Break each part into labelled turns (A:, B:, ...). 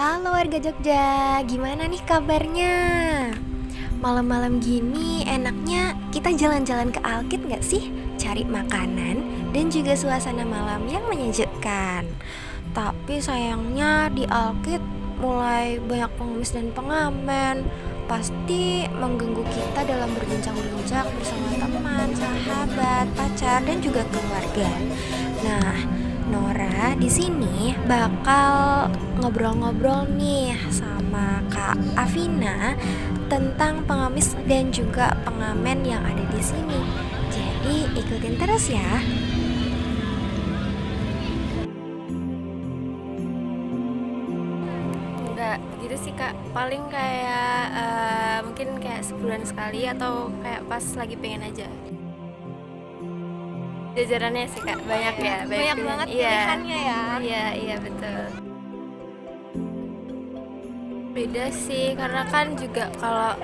A: Halo warga Jogja, gimana nih kabarnya? Malam-malam gini enaknya kita jalan-jalan ke Alkit gak sih? Cari makanan dan juga suasana malam yang menyejukkan. Tapi sayangnya di Alkit mulai banyak pengemis dan pengamen. Pasti mengganggu kita dalam berbincang-bincang bersama teman, sahabat, pacar, dan juga keluarga. Nah, Nora di sini bakal ngobrol-ngobrol nih sama Kak Afina tentang pengemis dan juga pengamen yang ada di sini. Jadi ikutin terus ya.
B: Enggak gitu sih kak, paling kayak mungkin kayak sebulan sekali atau kayak pas lagi pengen aja. Jajarannya sih kak banyak ya,
A: Banyak
B: pilihan.
A: banget
B: Iya,
A: pilihannya ya.
B: iya betul. Beda sih karena kan juga kalau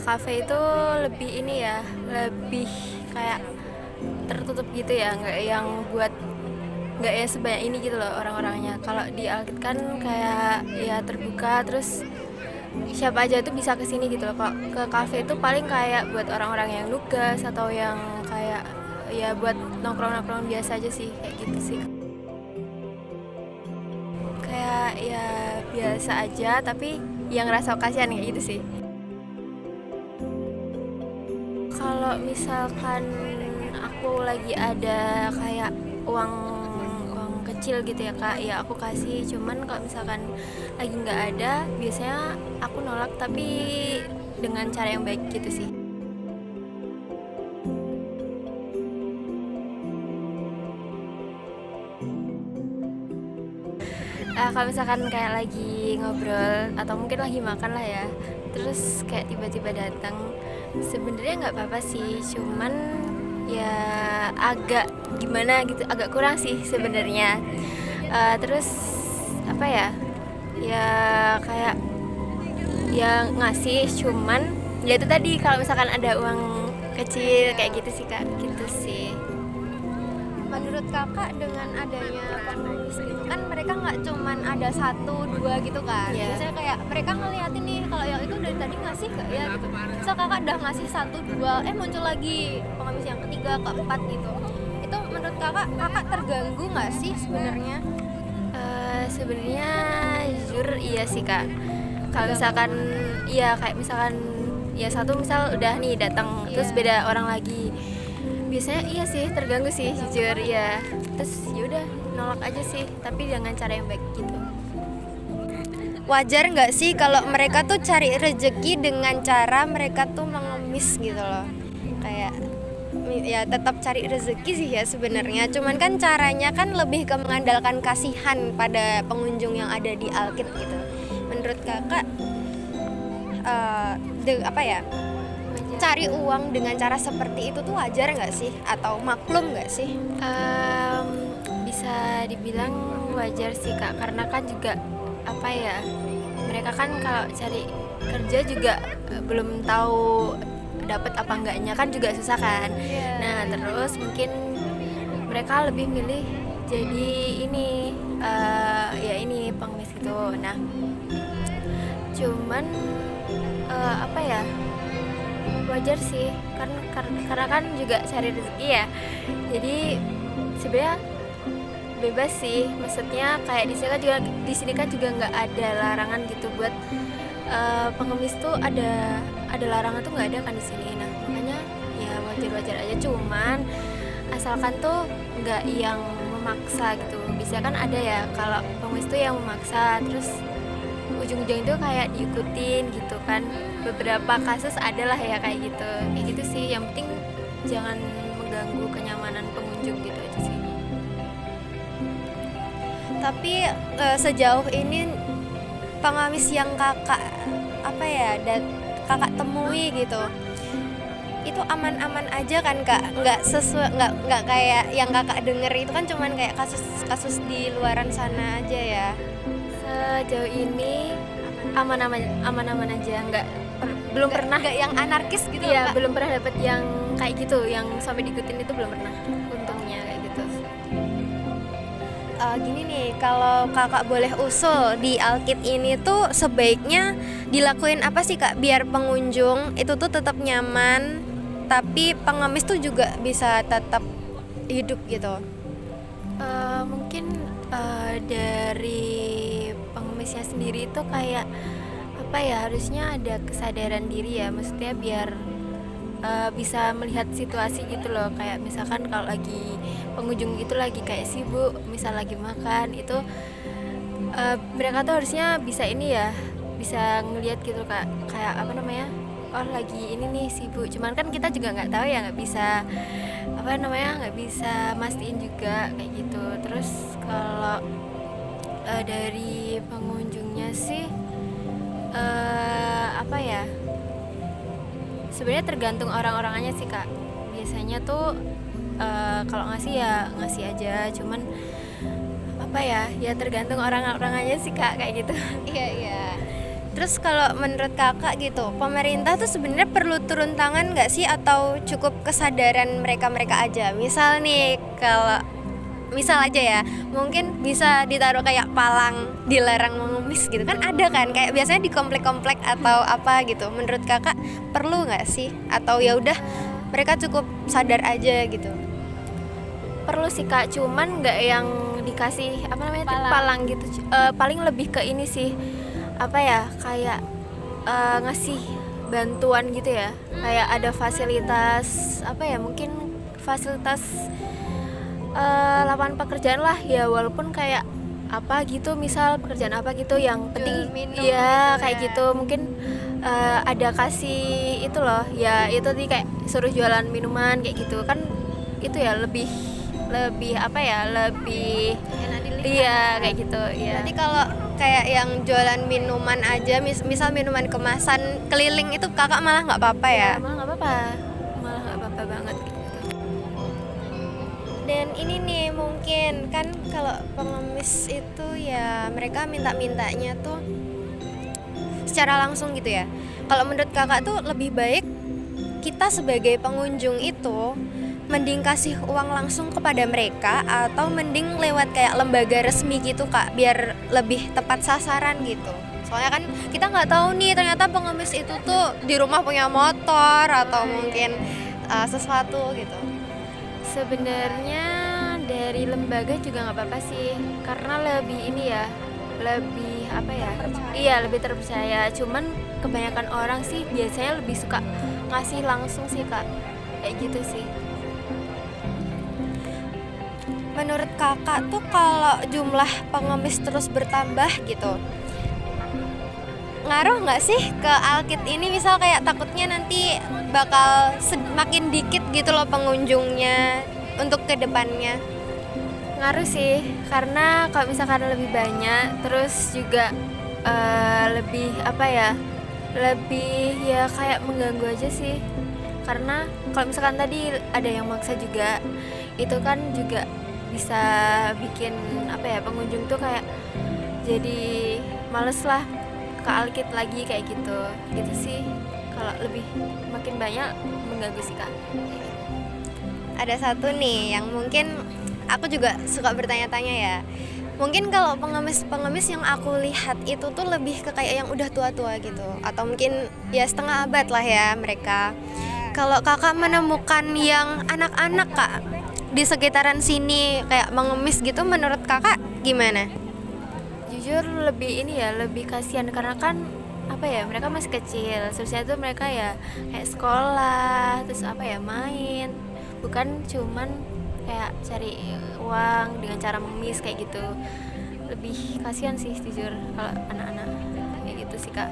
B: kafe itu lebih ini ya, lebih kayak tertutup gitu ya, nggak yang buat nggak ya sebanyak ini gitu loh orang-orangnya. Kalau di Alkit kan kayak ya terbuka, terus siapa aja tuh bisa kesini gitu loh. Kalau ke kafe itu paling kayak buat orang-orang yang nugas atau yang kayak ya buat nongkrong-nongkrong biasa aja sih, kayak gitu sih. Kayak ya biasa aja tapi yang ngerasa kasihan kayak gitu sih. Kalau misalkan aku lagi ada kayak uang uang kecil gitu ya kak, ya aku kasih. Cuman kalau misalkan lagi nggak ada, biasanya aku nolak tapi dengan cara yang baik gitu sih. Kalau misalkan kayak lagi ngobrol atau mungkin lagi makan lah ya, terus kayak tiba-tiba datang, sebenarnya nggak apa-apa sih, cuman ya agak gimana gitu, agak kurang sih sebenarnya. Terus apa ya, ya kayak ya ngasih, cuman ya itu tadi kalau misalkan ada uang kecil kayak gitu sih kak, gitu sih.
A: Menurut kakak dengan adanya pengemis gitu kan mereka nggak cuman ada satu dua gitu kan.
B: Iya.
A: Biasanya kayak mereka ngeliatin nih kalau yang itu dari tadi ngasih gak ya gitu. So kakak udah ngasih satu dua, muncul lagi pengemis yang ketiga keempat gitu. Itu menurut kakak terganggu nggak sih sebenarnya?
B: Sebenarnya jujur iya sih kak. Kalau misalkan iya kayak misalkan ya satu misal udah nih datang, terus beda orang lagi, biasanya iya sih terganggu sih jujur ya. Terus yaudah nolak aja sih, tapi dengan cara yang baik gitu.
A: Wajar nggak sih kalau mereka tuh cari rezeki dengan cara mereka tuh mengemis gitu loh, kayak ya tetap cari rezeki sih ya sebenarnya, cuman kan caranya kan lebih ke mengandalkan kasihan pada pengunjung yang ada di Alkit gitu. Menurut kakak apa ya, cari uang dengan cara seperti itu tuh wajar nggak sih atau maklum nggak sih?
B: Bisa dibilang wajar sih kak, karena kan juga apa ya, mereka kan kalau cari kerja juga belum tahu dapat apa enggaknya kan juga susah kan. Nah terus mungkin mereka lebih milih jadi ini ya ini pengemis gitu. Nah cuman apa ya, wajar sih karena kan juga cari rezeki ya, jadi sebenarnya bebas sih, maksudnya kayak di sini kan juga nggak ada larangan gitu buat pengemis tuh, ada larangan tuh nggak ada kan di sini. Nah makanya ya wajar-wajar aja, cuman asalkan tuh nggak yang memaksa gitu. Biasanya kan ada ya kalau pengemis tuh yang memaksa, terus ujung-ujung itu kayak diikutin gitu kan. Beberapa kasus adalah ya kayak gitu sih. Yang penting jangan mengganggu kenyamanan pengunjung gitu aja sih.
A: Tapi sejauh ini pengamis yang kakak apa ya kakak temui gitu, itu aman-aman aja kan kak? Nggak kayak yang kakak denger itu kan cuman kayak kasus di luaran sana aja ya?
B: Sejauh ini aman-aman aja, belum pernah
A: nggak yang anarkis gitu
B: ya,
A: kak?
B: belum pernah dapet yang kayak gitu, yang sampai diikutin itu belum pernah, untungnya kayak gitu.
A: Gini nih, kalau kakak boleh usul di Alkit ini tuh sebaiknya dilakuin apa sih kak biar pengunjung itu tuh tetap nyaman, tapi pengemis tuh juga bisa tetap hidup gitu.
B: Mungkin dari pengemisnya sendiri itu kayak apa ya, harusnya ada kesadaran diri ya, maksudnya biar bisa melihat situasi gitu loh, kayak misalkan kalau lagi pengunjung itu lagi kayak sibuk, misal lagi makan itu, mereka tuh harusnya bisa ini ya, bisa ngelihat gitu kak, kayak apa namanya, oh lagi ini nih sibuk, cuman kan kita juga nggak tahu ya, nggak bisa apa namanya, nggak bisa mastiin juga kayak gitu. Terus kalau dari pengunjungnya sih apa ya, sebenarnya tergantung orang-orangannya sih kak. Biasanya tuh kalau ngasih ya ngasih aja, cuman apa ya, ya tergantung orang-orangannya sih kak, kayak gitu.
A: Iya iya. Terus kalau menurut kakak gitu, pemerintah tuh sebenarnya perlu turun tangan nggak sih atau cukup kesadaran mereka-mereka aja? Misal nih, kalau misal aja ya, mungkin bisa ditaruh kayak palang dilarang mengemis gitu kan, ada kan kayak biasanya di komplek-komplek atau apa gitu. Menurut kakak perlu nggak sih? Atau ya udah mereka cukup sadar aja gitu?
B: Perlu sih kak, cuman nggak yang dikasih apa namanya tuh, palang gitu. Paling lebih ke ini sih, apa ya, kayak ngasih bantuan gitu ya, kayak ada fasilitas apa ya, mungkin fasilitas lapangan pekerjaan lah ya, walaupun kayak apa gitu, misal pekerjaan apa gitu yang penting
A: minum
B: ya
A: gitu
B: kayak
A: ya.
B: gitu, mungkin ada kasih itu loh ya, itu tadi kayak suruh jualan minuman kayak gitu kan, itu ya lebih lebih apa ya, lebih
A: Enak dilihat.
B: iya kayak gitu ya.
A: Berarti kalau kayak yang jualan minuman aja, misal minuman kemasan keliling itu kakak malah nggak apa-apa ya?
B: Malah nggak apa-apa, malah nggak apa-apa banget gitu.
A: Dan ini nih mungkin kan kalau pengemis itu ya mereka minta-mintanya tuh secara langsung gitu ya. Kalau menurut kakak tuh lebih baik kita sebagai pengunjung itu mending kasih uang langsung kepada mereka atau mending lewat kayak lembaga resmi gitu kak, biar lebih tepat sasaran gitu. Soalnya kan kita nggak tahu nih, ternyata pengemis itu tuh di rumah punya motor atau mungkin sesuatu gitu.
B: Sebenarnya dari lembaga juga nggak apa-apa sih, karena lebih ini ya, lebih apa ya, iya lebih terpercaya. Cuman kebanyakan orang sih biasanya lebih suka ngasih langsung sih kak, kayak gitu sih.
A: Menurut kakak tuh kalau jumlah pengemis terus bertambah gitu, ngaruh nggak sih ke Alkit ini? Misal kayak takutnya nanti bakal semakin dikit gitu loh pengunjungnya untuk kedepannya.
B: Ngaruh sih, karena kalau misalkan lebih banyak, terus juga lebih apa ya, lebih ya kayak mengganggu aja sih. Karena kalau misalkan tadi ada yang maksa juga, itu kan juga bisa bikin apa ya, pengunjung tuh kayak jadi males lah ke Alkit lagi kayak gitu. Gitu sih, kalau lebih makin banyak mengganggu sih kak.
A: Ada satu nih yang mungkin aku juga suka bertanya-tanya ya. Mungkin kalau pengemis yang aku lihat itu tuh lebih ke kayak yang udah tua-tua gitu, atau mungkin ya setengah abad lah ya mereka. Kalau kakak menemukan yang anak-anak kak di sekitaran sini kayak mengemis gitu, menurut kakak gimana?
B: Jujur lebih ini ya, lebih kasihan karena kan apa ya, mereka masih kecil, seharusnya tuh mereka ya kayak sekolah, terus apa ya, main, bukan cuman kayak cari uang dengan cara mengemis kayak gitu. Lebih kasihan sih jujur kalau anak-anak kayak gitu sih kak.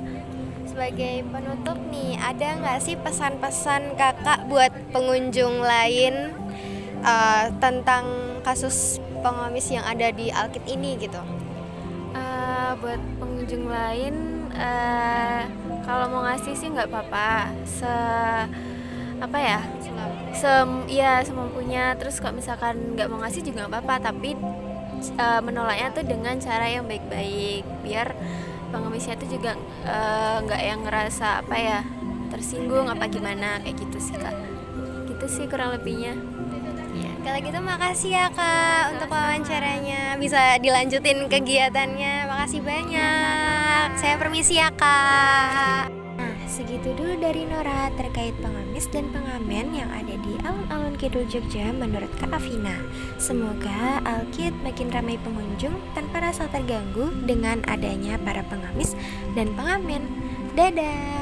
A: Sebagai penutup nih, ada nggak sih pesan-pesan kakak buat pengunjung lain tentang kasus pengemis yang ada di Alkit ini gitu?
B: Buat pengunjung lain, kalau mau ngasih sih nggak apa-apa, apa ya, semampunya. Terus kalau misalkan nggak mau ngasih juga nggak apa-apa, tapi menolaknya tuh dengan cara yang baik-baik, biar pengemisnya tuh juga nggak yang ngerasa apa ya, tersinggung apa gimana kayak gitu sih kak. Gitu sih kurang lebihnya. Ya.
A: Kalau gitu makasih ya Kak untuk wawancaranya. Bisa dilanjutin kegiatannya. Makasih banyak. Saya permisi ya Kak. Nah, segitu dulu dari Nora terkait pengamis dan pengamen yang ada di alun-alun Kidul Jogja menurut Kak Afina. Semoga Alkit makin ramai pengunjung tanpa rasa terganggu dengan adanya para pengamis dan pengamen. Dadah.